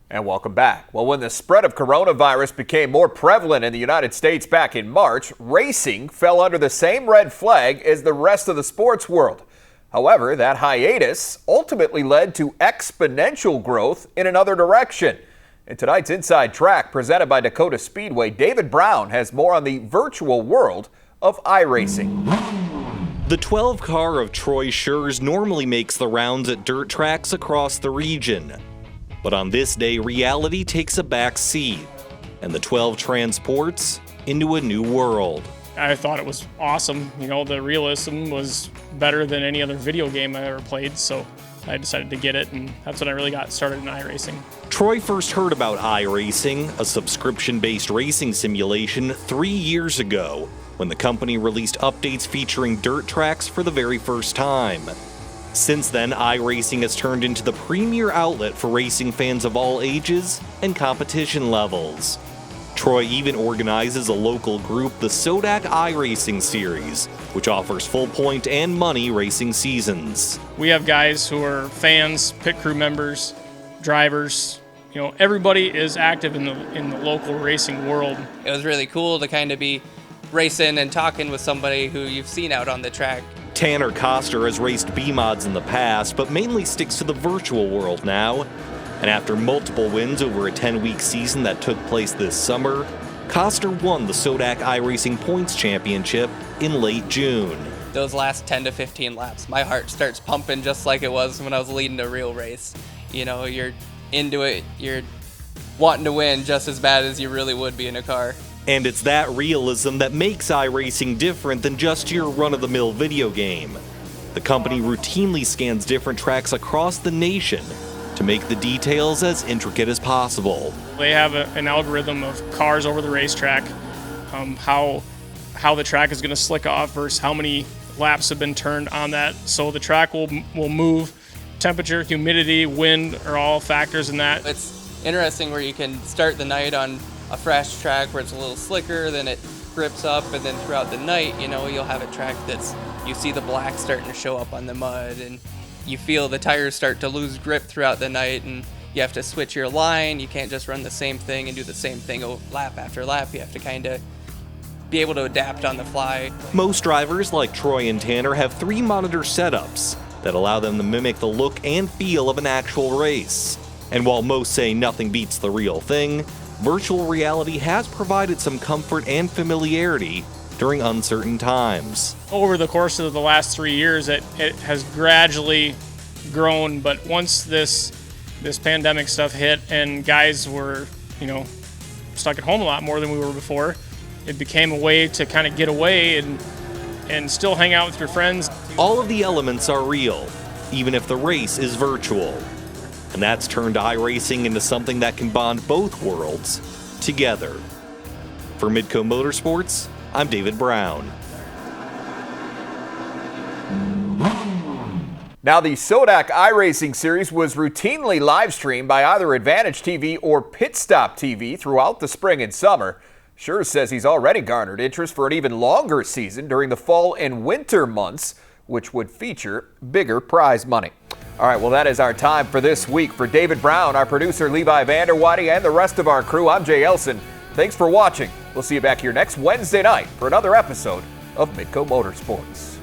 And welcome back. Well, when the spread of coronavirus became more prevalent in the United States back in March, racing fell under the same red flag as the rest of the sports world. However, that hiatus ultimately led to exponential growth in another direction. In tonight's Inside Track, presented by Dacotah Speedway, David Brown has more on the virtual world of iRacing. The 12 car of Troy Schurz normally makes the rounds at dirt tracks across the region. But on this day, reality takes a back seat, and the 12 transports into a new world. I thought it was awesome. You know, the realism was better than any other video game I ever played, so I decided to get it, and that's when I really got started in iRacing. Troy first heard about iRacing, a subscription-based racing simulation, 3 years ago, when the company released updates featuring dirt tracks for the very first time. Since then, iRacing has turned into the premier outlet for racing fans of all ages and competition levels. Troy even organizes a local group, the Sodak iRacing Series, which offers full point and money racing seasons. We have guys who are fans, pit crew members, drivers. You know, everybody is active in the local racing world. It was really cool to kind of be racing and talking with somebody who you've seen out on the track. Tanner Koster has raced B-mods in the past, but mainly sticks to the virtual world now. And after multiple wins over a 10-week season that took place this summer, Koster won the Sodak iRacing Points Championship in late June. Those last 10 to 15 laps, my heart starts pumping just like it was when I was leading a real race. You know, you're into it, you're wanting to win just as bad as you really would be in a car. And it's that realism that makes iRacing different than just your run-of-the-mill video game. The company routinely scans different tracks across the nation to make the details as intricate as possible. They have an algorithm of cars over the racetrack, how the track is going to slick off versus how many laps have been turned on that. So the track will move. Temperature, humidity, wind are all factors in that. It's interesting where you can start the night on a fresh track where it's a little slicker, then it grips up, and then throughout the night, you know, you'll have a track that's, you see the black starting to show up on the mud, and you feel the tires start to lose grip throughout the night, and you have to switch your line. You can't just run the same thing and do the same thing lap after lap. You have to kind of be able to adapt on the fly. Most drivers like Troy and Tanner have 3 monitor setups that allow them to mimic the look and feel of an actual race. And while most say nothing beats the real thing, virtual reality has provided some comfort and familiarity during uncertain times. Over the course of the last 3 years, it has gradually grown, but once this pandemic stuff hit and guys were, you know, stuck at home a lot more than we were before, it became a way to kind of get away and still hang out with your friends. All of the elements are real, even if the race is virtual. And that's turned iRacing into something that can bond both worlds together. For Midco Motorsports, I'm David Brown. Now, the Sodak iRacing Series was routinely live streamed by either Advantage TV or Pit Stop TV throughout the spring and summer. Schurz says he's already garnered interest for an even longer season during the fall and winter months, which would feature bigger prize money. All right, well, that is our time for this week. For David Brown, our producer Levi Vanderwide, and the rest of our crew, I'm Jay Elson. Thanks for watching. We'll see you back here next Wednesday night for another episode of Midco Motorsports.